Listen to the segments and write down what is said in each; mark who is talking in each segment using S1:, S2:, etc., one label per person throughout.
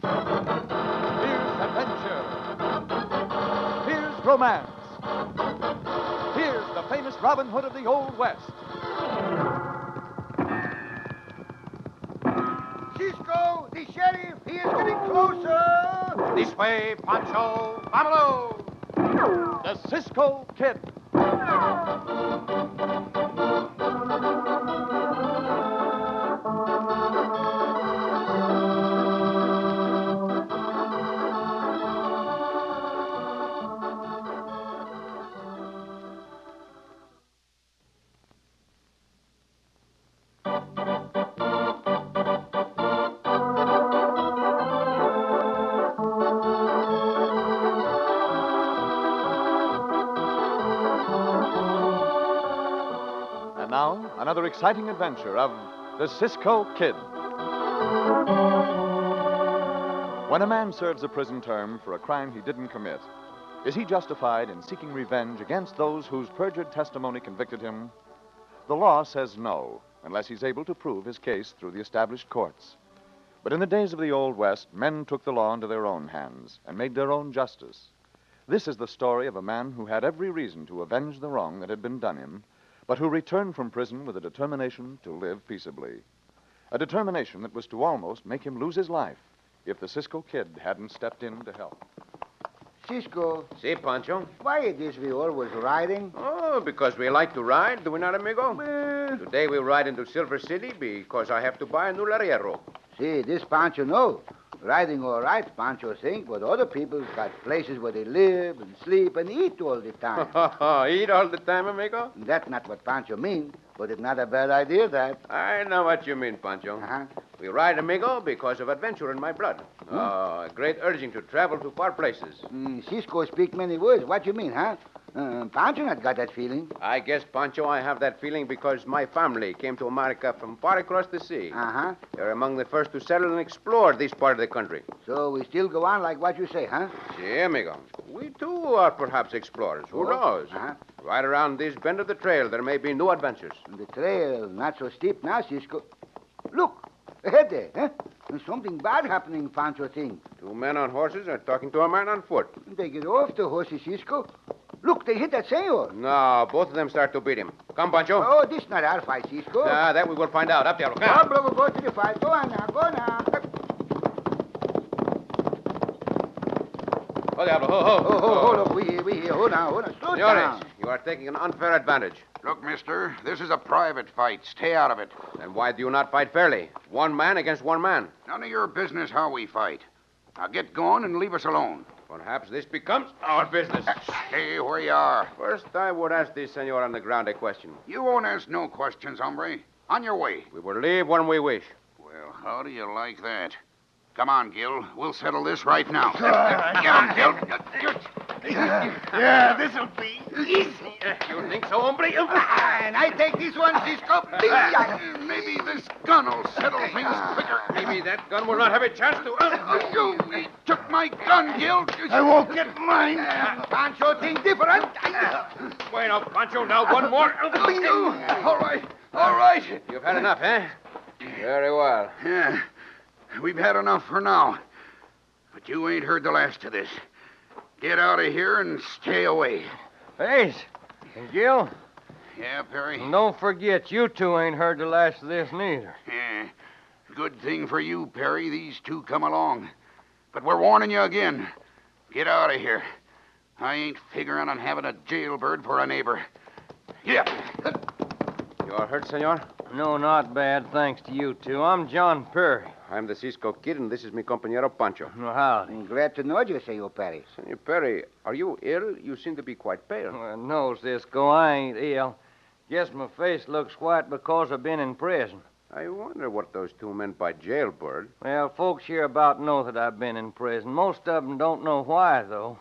S1: Here's adventure. Here's romance. Here's the famous Robin Hood of the Old West.
S2: Cisco, the sheriff, he is getting closer.
S3: This way, Pancho. Vámonos!
S1: The Cisco Kid. And now, another exciting adventure of the Cisco Kid. When a man serves a prison term for a crime he didn't commit, is he justified in seeking revenge against those whose perjured testimony convicted him? The law says no, unless he's able to prove his case through the established courts. But in the days of the Old West, men took the law into their own hands and made their own justice. This is the story of a man who had every reason to avenge the wrong that had been done him, but who returned from prison with a determination to live peaceably. A determination that was to almost make him lose his life if the Cisco Kid hadn't stepped in to help.
S2: Cisco,
S3: Si, Pancho.
S2: why it is we always riding?
S3: Oh, because we like to ride, do we not, amigo? Today we ride into Silver City because I have to buy a new arriero.
S2: See, this Pancho know. Riding all right, Pancho think, but other people's got places where they live and sleep and eat all the time.
S3: Eat all the time, amigo?
S2: That's not what Pancho mean, but it's not a bad idea, that.
S3: I know what you mean, Pancho.
S2: Uh-huh.
S3: We ride, amigo, because of adventure in my blood. A great urging to travel to far places.
S2: Cisco speak many words. What you mean, huh? Pancho not got that feeling.
S3: I guess, Pancho, I have that feeling because my family came to America from far across the sea.
S2: Uh-huh.
S3: They're among the first to settle and explore this part of the country.
S2: So we still go on like what you say, huh?
S3: Si, amigo. We, too, are perhaps explorers. Who knows?
S2: Uh-huh.
S3: Right around this bend of the trail, there may be new adventures.
S2: The trail not so steep now, Cisco. Look, ahead there, huh? There's something bad happening, Pancho think.
S3: Two men on horses are talking to a man on foot.
S2: They get off the horses, Cisco. Look, they hit that senor.
S3: No, both of them start to beat him. Come, Pancho.
S2: Oh, this not our fight, Cisco.
S3: That we will find out. Up, Diablo.
S2: Come, brother, go to the fight. Go on now, go now.
S3: Oh, Diablo. Ho.
S2: Look, we here. Hold on. Slow
S3: Senores,
S2: down.
S3: you are taking an unfair advantage.
S4: Look, mister, this is a private fight. Stay out of it.
S3: Then why do you not fight fairly? One man against one man.
S4: None of your business how we fight. Now get going and leave us alone.
S3: Perhaps this becomes our business.
S4: Stay where you are.
S3: First, I would ask this senor on the ground a question.
S4: You won't ask no questions, hombre. On your way.
S3: We will leave when we wish.
S4: Well, how do you like that? Come on, Gil. We'll settle this right now. Get on, Gil.
S2: Yeah, this'll be easy.
S3: You think so, hombre?
S2: And I take this one, Cisco.
S4: Maybe this gun will settle things quicker.
S3: Maybe that gun will not have a chance to...
S4: You took my gun, Gil.
S2: I won't get mine. Pancho think different.
S3: Bueno, Pancho, now one more.
S4: All right.
S3: You've had enough, eh? Very well.
S4: Yeah, we've had enough for now. But you ain't heard the last of this. Get out of here and stay away.
S5: Hey, and Gil,
S4: Yeah, Perry?
S5: don't forget, you two ain't heard the last of this neither.
S4: Yeah. Good thing for you, Perry. These two come along. But we're warning you again. Get out of here. I ain't figuring on having a jailbird for a neighbor. Yeah.
S3: You are hurt, senor?
S5: No, not bad, thanks to you two. I'm John Perry.
S3: I'm the Cisco Kid, and this is mi compañero Pancho.
S5: Well, howdy.
S2: I'm glad to know you, Senor Perry.
S3: Senor Perry, are you ill? You seem to be quite pale.
S5: Well, no, Cisco, I ain't ill. Guess my face looks white because I've been in prison.
S3: I wonder what those two meant by jailbird.
S5: Well, folks here about know that I've been in prison. Most of them don't know why, though.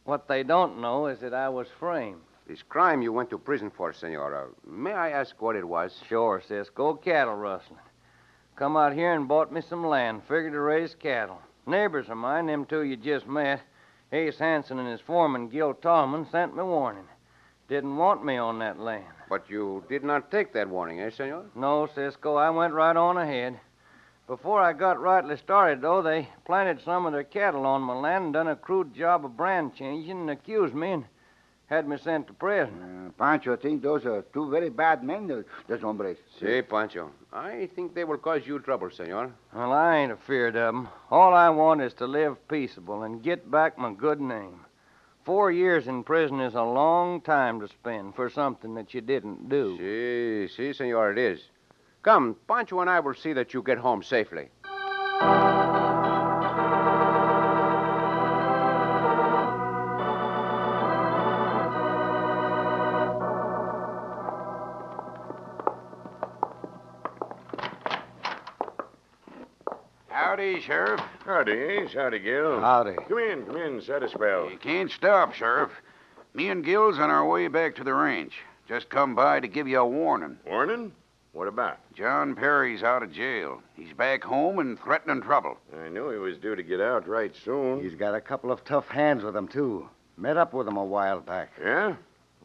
S5: What they don't know is that I was framed.
S3: This crime you went to prison for, senor, may I ask what it was?
S5: Sure, Cisco, cattle rustling. Come out here and bought me some land, figured to raise cattle. Neighbors of mine, them two you just met, Ace Hanson and his foreman, Gil Tallman, sent me warning. Didn't want me on that land.
S3: But you did not take that warning, eh, senor?
S5: No, Cisco, I went right on ahead. Before I got rightly started, though, they planted some of their cattle on my land and done a crude job of brand changing and accused me and had me sent to prison.
S2: Pancho think those are two very bad men, those hombres.
S3: Si, Pancho. I think they will cause you trouble, senor.
S5: Well, I ain't afeard of 'em. All I want is to live peaceable and get back my good name. 4 years in prison is a long time to spend for something that you didn't do.
S3: Si, senor, it is. Come, Pancho and I will see that you get home safely.
S4: Howdy, Sheriff.
S6: Howdy, Ace. Howdy, Gil.
S2: Howdy.
S6: Come in. Set a spell.
S4: You can't stop, Sheriff. Me and Gil's on our way back to the ranch. Just come by to give you a warning.
S6: Warning? What about?
S4: John Perry's out of jail. He's back home and threatening trouble.
S6: I knew he was due to get out right soon.
S2: He's got a couple of tough hands with him, too. Met up with him a while back.
S6: Yeah?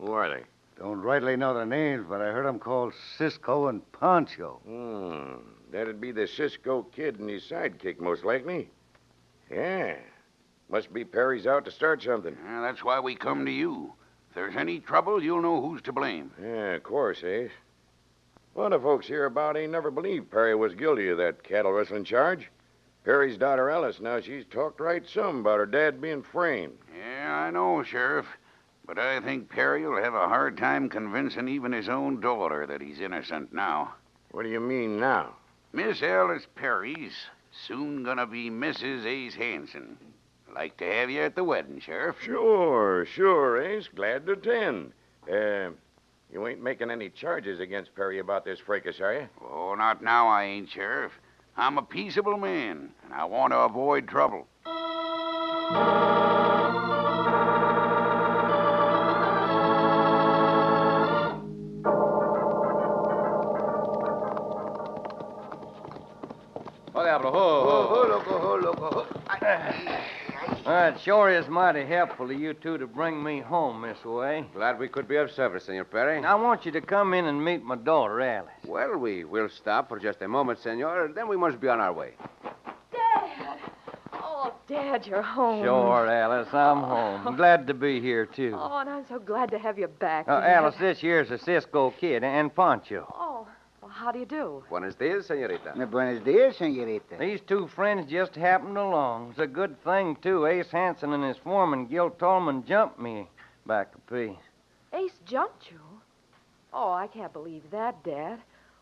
S6: Who are they?
S2: Don't rightly know their names, but I heard them called Cisco and Pancho.
S6: That'd be the Cisco Kid and his sidekick, most likely. Yeah. Must be Perry's out to start something.
S4: Yeah, that's why we come to you. If there's any trouble, you'll know who's to blame.
S6: Yeah, of course, Ace. A lot of folks hereabout ain't never believed Perry was guilty of that cattle rustling charge. Perry's daughter Alice, now she's talked right some about her dad being framed.
S4: Yeah, I know, Sheriff. But I think Perry will have a hard time convincing even his own daughter that he's innocent now.
S6: What do you mean now?
S4: Miss Alice Perry's soon gonna be Mrs. Ace Hanson. Like to have you at the wedding, Sheriff.
S6: Sure, Ace. Glad to attend. You ain't making any charges against Perry about this fracas, are you?
S4: Oh, not now, I ain't, Sheriff. I'm a peaceable man, and I want to avoid trouble.
S3: Oh, Diablo, ho.
S5: It sure is mighty helpful of you two to bring me home this way.
S3: Glad we could be of service, Senor Perry.
S5: I want you to come in and meet my daughter, Alice.
S3: Well, we will stop for just a moment, senor. Then we must be on our way.
S7: Dad! Oh, Dad, you're home.
S5: Sure, Alice, I'm home. Glad to be here, too.
S7: Oh, and I'm so glad to have you back.
S5: Alice, this here's the Cisco Kid and Pancho.
S7: Oh, well, how do you do?
S3: Buenos dias, senorita.
S2: Buenos dias, senorita.
S5: These two friends just happened along. It's a good thing, too. Ace Hanson and his foreman, Gil Tolman, jumped me back a piece.
S7: Ace jumped you? Oh, I can't believe that, Dad.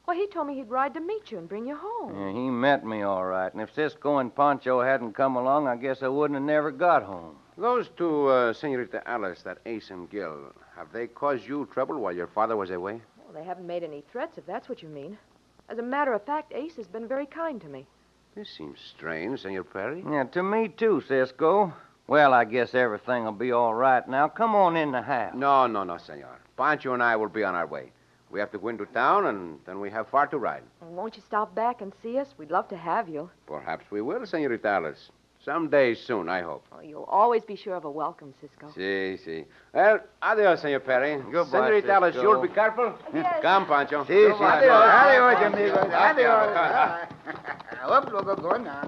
S7: Well, he told me he'd ride to meet you and bring you home.
S5: Yeah, he met me all right. And if Cisco and Pancho hadn't come along, I guess I wouldn't have never got home.
S3: Those two, Senorita Alice, that Ace and Gil, have they caused you trouble while your father was away?
S7: Well, they haven't made any threats, if that's what you mean. As a matter of fact, Ace has been very kind to me.
S3: This seems strange, Senor Perry.
S5: Yeah, to me, too, Cisco. Well, I guess everything will be all right now. Come on in the house.
S3: No, senor. Pancho and I will be on our way. We have to go into town, and then we have far to ride.
S7: Well, won't you stop back and see us? We'd love to have you.
S3: Perhaps we will, Senorita Alice. Some day soon, I hope.
S7: Oh, you'll always be sure of a welcome, Cisco.
S3: Si. Well, adios, Senor Perry.
S5: Goodbye,
S3: Senorita Alice,
S5: Cisco.
S3: you'll be careful.
S7: Yes.
S3: Come, Pancho.
S2: Si, si.
S3: Goodbye.
S2: Adios, amigos. Adios. Up, go now.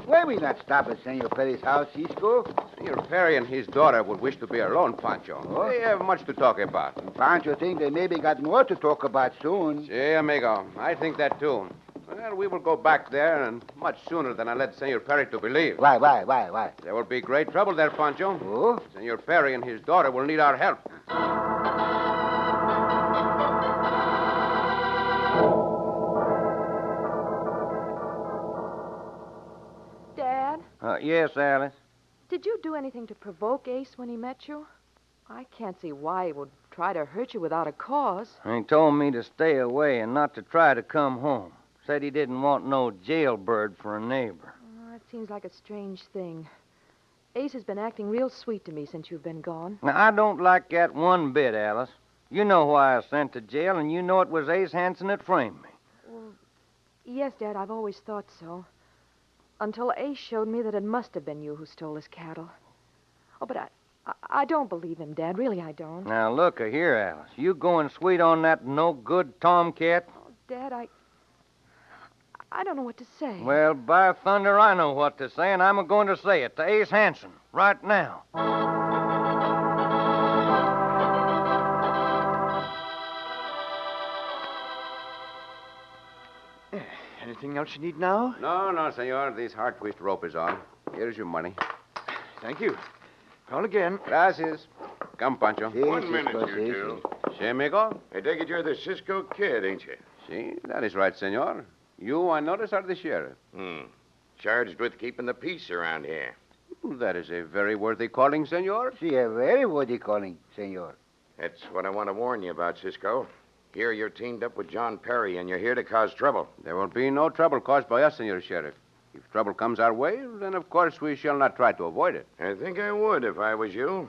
S2: Why we not stop at Senor Perry's house, Cisco?
S3: Senor Perry and his daughter would wish to be alone, Pancho.
S2: Oh?
S3: They have much to talk about.
S2: Pancho think they maybe got more to talk about soon.
S3: Si, amigo. I think that, too. Well, we will go back there, and much sooner than I led Senor Perry to believe.
S2: Why?
S3: There will be great trouble there, Pancho.
S2: Oh?
S3: Senor Perry and his daughter will need our help.
S7: Dad,
S5: Yes, Alice.
S7: did you do anything to provoke Ace when he met you? I can't see why he would try to hurt you without a cause.
S5: He told me to stay away and not to try to come home. Said he didn't want no jailbird for a neighbor.
S7: Oh, that seems like a strange thing. Ace has been acting real sweet to me since you've been gone.
S5: Now, I don't like that one bit, Alice. You know why I was sent to jail, and you know it was Ace Hanson that framed me.
S7: Well, yes, Dad, I've always thought so. Until Ace showed me that it must have been you who stole his cattle. Oh, but I don't believe him, Dad. Really, I don't.
S5: Now, look here, Alice. You going sweet on that no-good tomcat?
S7: Oh, Dad, I don't know what to say.
S5: Well, by thunder, I know what to say, and I'm going to say it to Ace Hanson right now.
S1: Anything else you need now?
S3: No, senor. This hard twist rope is all. Here's your money.
S1: Thank you. Call again.
S3: Gracias. Come, Pancho.
S2: Si,
S6: 1 minute,
S2: Cisco,
S6: you
S2: si,
S6: two.
S3: Si, amigo?
S6: I take it you're the Cisco Kid, ain't you?
S3: Si, that is right, senor. You, I notice, are the sheriff.
S6: Charged with keeping the peace around here.
S3: That is a very worthy calling, senor.
S2: Si, a very worthy calling, senor.
S6: That's what I want to warn you about, Cisco. Here you're teamed up with John Perry, and you're here to cause trouble.
S3: There will be no trouble caused by us, senor sheriff. If trouble comes our way, then of course we shall not try to avoid it.
S6: I think I would if I was you.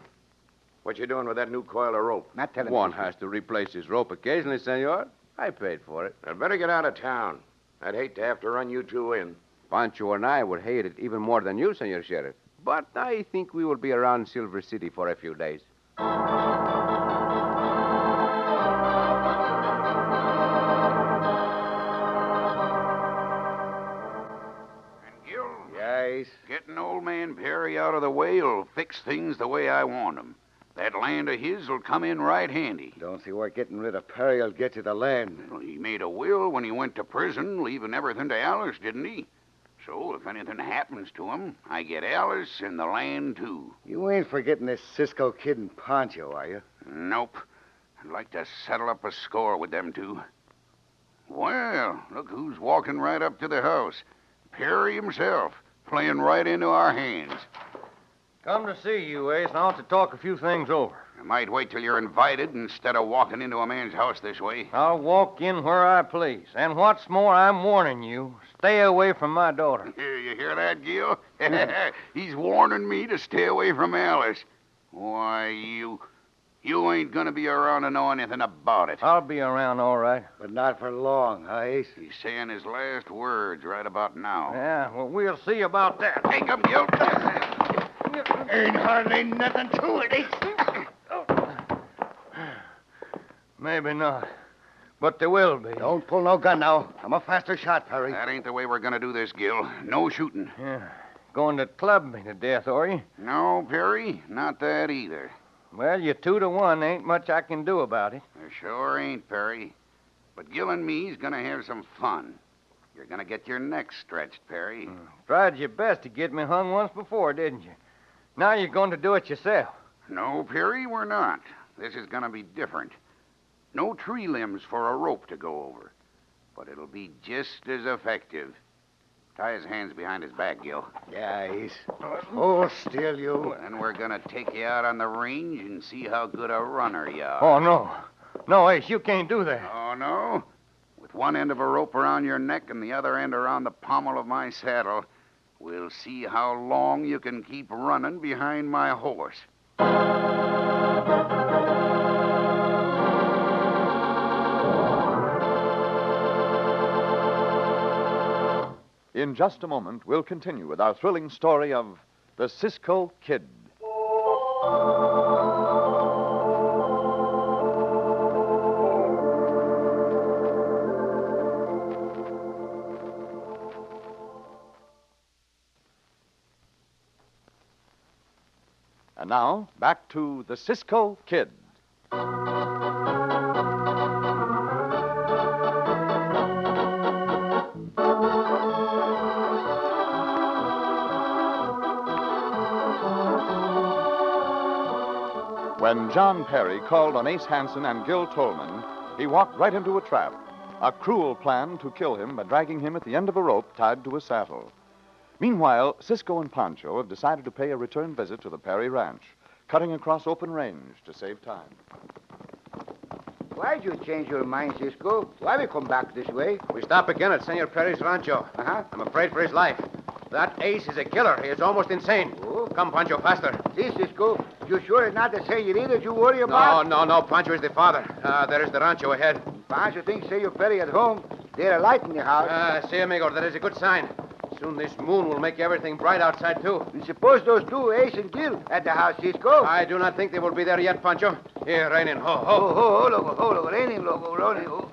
S6: What you doing with that new coil of rope?
S2: Not telling
S3: One
S2: me.
S3: has to replace his rope occasionally, senor. I paid for it.
S6: I'd better get out of town. I'd hate to have to run you two in.
S3: Pancho and I would hate it even more than you, senor sheriff. But I think we will be around Silver City for a few days.
S4: Gil,
S2: Yes.
S4: getting old man Perry out of the way will fix things the way I want 'em. That land of his will come in right handy.
S2: Don't see where getting rid of Perry will get you the land.
S4: Well, he made a will when he went to prison, leaving everything to Alice, didn't he? So if anything happens to him, I get Alice and the land, too.
S2: You ain't forgetting this Cisco Kid and Pancho, are you?
S4: Nope. I'd like to settle up a score with them two. Well, look who's walking right up to the house. Perry himself, playing right into our hands.
S5: Come to see you, Ace. I want to talk a few things over.
S4: I might wait till you're invited instead of walking into a man's house this way.
S5: I'll walk in where I please. And what's more, I'm warning you, stay away from my daughter.
S4: You hear that, Gil? He's warning me to stay away from Alice. Why, you ain't gonna be around to know anything about it.
S5: I'll be around all right.
S2: But not for long, huh, Ace?
S4: He's saying his last words right about now.
S5: Yeah, well, we'll see about that.
S4: Take him, Gil.
S2: Ain't hardly nothing to it, Ace.
S5: Maybe not. But there will be.
S2: Don't pull no gun now. I'm a faster shot, Perry.
S4: That ain't the way we're gonna do this, Gil. No shooting.
S5: Yeah. Going to club me to death, are you?
S4: No, Perry, not that either.
S5: Well, you're 2-1. Ain't much I can do about it.
S4: There sure ain't, Perry. But Gil and me's gonna have some fun. You're gonna get your neck stretched, Perry.
S5: Tried your best to get me hung once before, didn't you? Now you're going to do it yourself.
S4: No, Perry, we're not. This is gonna be different. No tree limbs for a rope to go over. But it'll be just as effective. Tie his hands behind his back, Gil.
S2: Yeah, Ace. Hold still, you.
S4: Then we're gonna take you out on the range and see how good a runner you are.
S5: Oh, no. No, Ace, you can't do that.
S4: Oh, no? With one end of a rope around your neck and the other end around the pommel of my saddle, we'll see how long you can keep running behind my horse.
S1: In just a moment, we'll continue with our thrilling story of the Cisco Kid. And now, back to the Cisco Kid. When John Perry called on Ace Hanson and Gil Tolman, he walked right into a trap, a cruel plan to kill him by dragging him at the end of a rope tied to a saddle. Meanwhile, Cisco and Pancho have decided to pay a return visit to the Perry Ranch, cutting across open range to save time.
S2: Why'd you change your mind, Cisco? Why we come back this way?
S3: We stop again at Senor Perry's rancho.
S2: Uh-huh.
S3: I'm afraid for his life. That Ace is a killer. He is almost insane.
S2: Oh.
S3: Come, Pancho, faster.
S2: See, Cisco, you sure it's not the senorita you worry about?
S3: No. Pancho is the father. There is the rancho ahead.
S2: Pancho thinks Senor Perry at home. There's a light in the house.
S3: Si, amigo, that is a good sign. Soon this moon will make everything bright outside, too.
S2: And suppose those two, Ace and Gil, at the house, Cisco?
S3: I do not think they will be there yet, Pancho. Here, rein in. Ho, ho.
S2: Oh, loco, raining, loco, rolling. Oh.